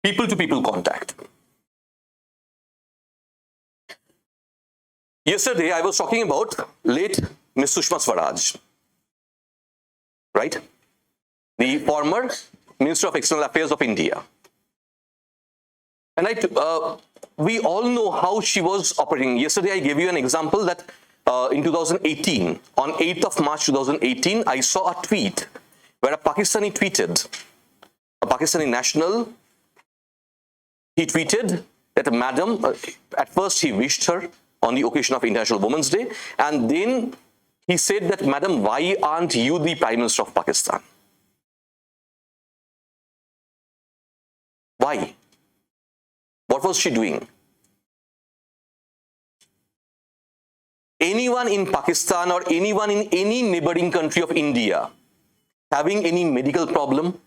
people-to-people contact. Yesterday, I was talking about late Miss Sushma Swaraj, right? The former Minister of External Affairs of India. And we all know how she was operating. Yesterday, I gave you an example that in 2018, on 8th of March 2018, I saw a tweet where a Pakistani tweeted, a Pakistani national, he tweeted that madam, at first he wished her on the occasion of International Women's Day, and then he said that, madam, why aren't you the Prime Minister of Pakistan? Why? What was she doing? Anyone in Pakistan or anyone in any neighboring country of India having any medical problem,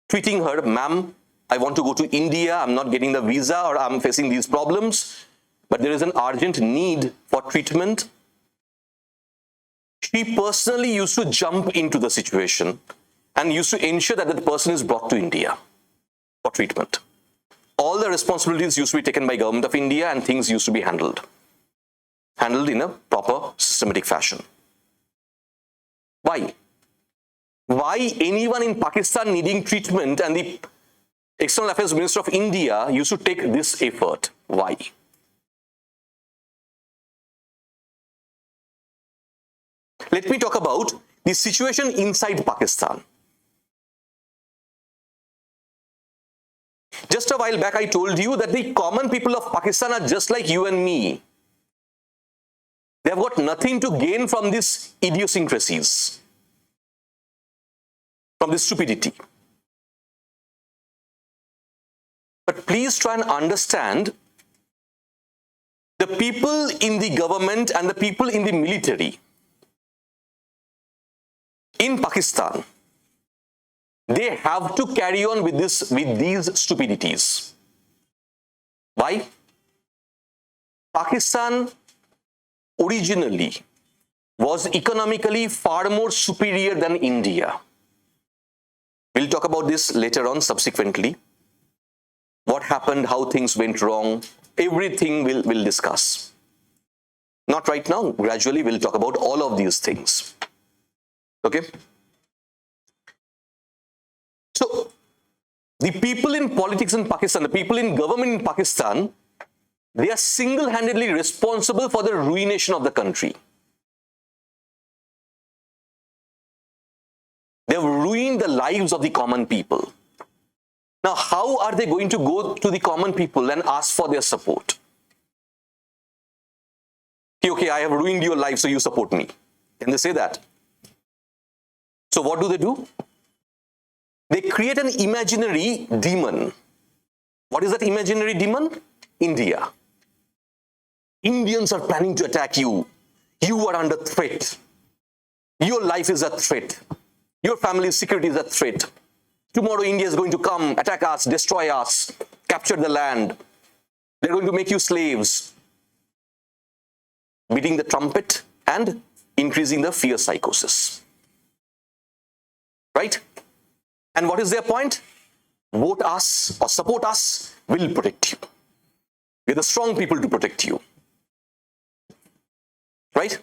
tweeting her, ma'am, I want to go to India, I'm not getting the visa, or I'm facing these problems, but there is an urgent need for treatment. She personally used to jump into the situation and used to ensure that the person is brought to India for treatment. All the responsibilities used to be taken by Government of India and things used to be handled in a proper systematic fashion. Why? Why anyone in Pakistan needing treatment and the External Affairs Minister of India used to take this effort? Why? Let me talk about the situation inside Pakistan. Just a while back, I told you that the common people of Pakistan are just like you and me. They have got nothing to gain from these idiosyncrasies, from this stupidity. But please try and understand, the people in the government and the people in the military in Pakistan, they have to carry on with these stupidities. Why? Pakistan originally was economically far more superior than India. We'll talk about this later on subsequently. What happened, how things went wrong, everything we'll discuss. Not right now, gradually we'll talk about all of these things. Okay? So, the people in politics in Pakistan, the people in government in Pakistan, they are single-handedly responsible for the ruination of the country. They have ruined the lives of the common people. Now, how are they going to go to the common people and ask for their support? Okay, I have ruined your life, so you support me. Can they say that? So what do? They create an imaginary demon. What is that imaginary demon? India. Indians are planning to attack you. You are under threat. Your life is a threat. Your family's security is a threat. Tomorrow India is going to come, attack us, destroy us, capture the land. They're going to make you slaves. Beating the trumpet and increasing the fear psychosis. Right? And what is their point? Vote us or support us, we'll protect you. We're the strong people to protect you. Right?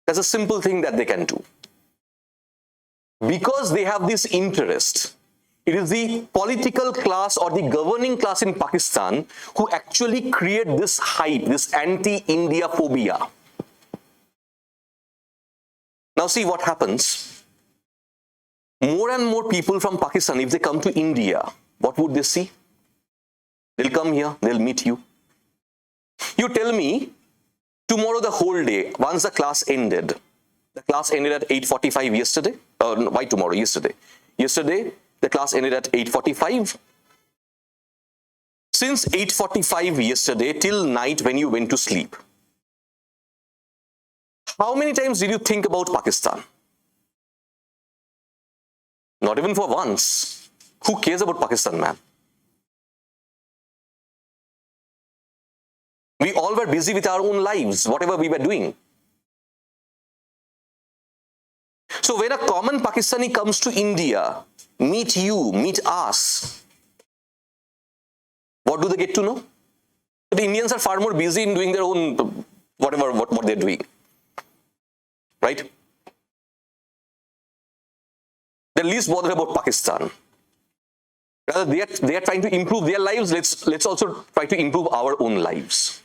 That's a simple thing that they can do. Because they have this interest, it is the political class or the governing class in Pakistan who actually create this hype, this anti-India phobia. Now see what happens. More and more people from Pakistan, if they come to India, what would they see? They'll come here, they'll meet you. You tell me, tomorrow the whole day, once the class ended at 8:45 yesterday. Why tomorrow? Yesterday. Yesterday, the class ended at 8:45. Since 8:45 yesterday till night when you went to sleep, how many times did you think about Pakistan? Not even for once. Who cares about Pakistan, man? We all were busy with our own lives, whatever we were doing. So when a common Pakistani comes to India, meet you, meet us, what do they get to know? The Indians are far more busy in doing their own whatever what they're doing, right? They're least bothered about Pakistan. Rather, they are trying to improve their lives. Let's also try to improve our own lives.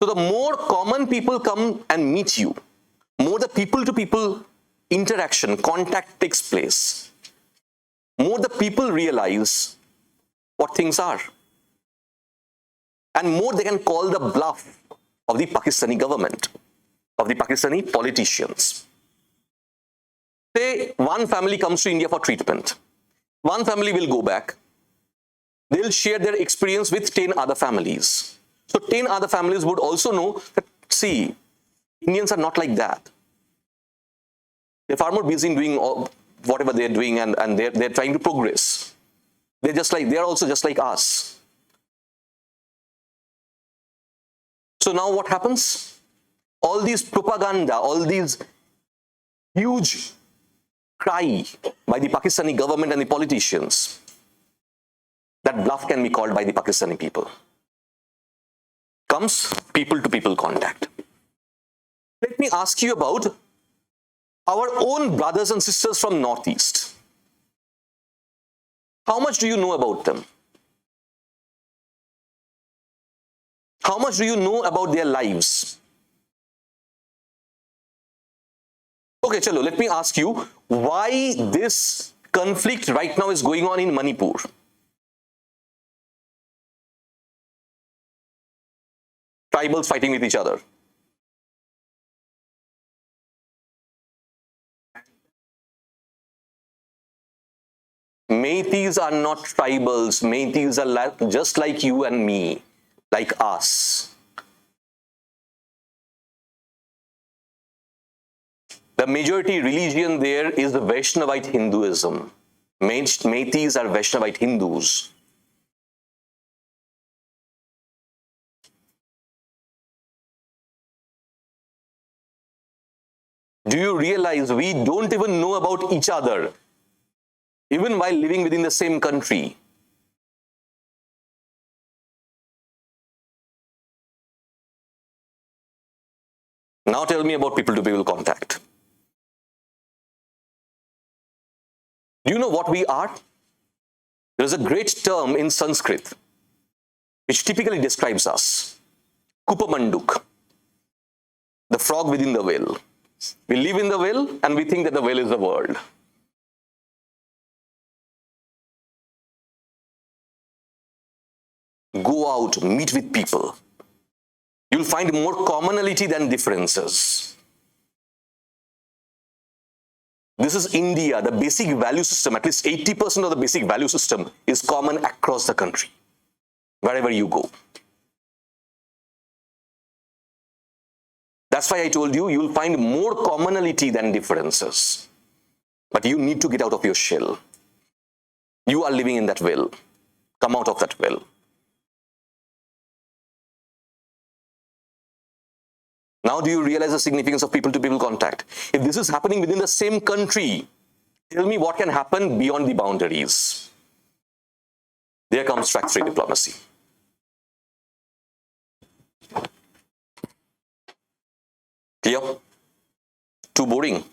So the more common people come and meet you, more the people-to-people interaction, contact takes place, more the people realize what things are, and more they can call the bluff of the Pakistani government, of the Pakistani politicians. Say one family comes to India for treatment. One family will go back. They'll share their experience with 10 other families. So 10 other families would also know that, see, Indians are not like that. They're far more busy in doing whatever they're doing, and they're trying to progress. They're also just like us. So now what happens? All these propaganda, all these huge cry by the Pakistani government and the politicians, that bluff can be called by the Pakistani people. Comes people-to-people contact. Let me ask you about our own brothers and sisters from Northeast. How much do you know about them? How much do you know about their lives? Okay, chalo, let me ask you why this conflict right now is going on in Manipur. Tribals fighting with each other. Meiteis are not tribals. Meiteis are just like you and me, like us. The majority religion there is the Vaishnavite Hinduism. Meiteis are Vaishnavite Hindus. Do you realize we don't even know about each other, even while living within the same country? Now tell me about people-to-people contact. Do you know what we are? There is a great term in Sanskrit which typically describes us. Kupamanduk, the frog within the well. We live in the well and we think that the well is the world. Go out, meet with people. You'll find more commonality than differences. This is India. The basic value system, at least 80% of the basic value system is common across the country, wherever you go. That's why I told you, you'll find more commonality than differences. But you need to get out of your shell. You are living in that well. Come out of that well. Now do you realize the significance of people-to-people contact? If this is happening within the same country, tell me what can happen beyond the boundaries. There comes track-free diplomacy. Clear? Too boring?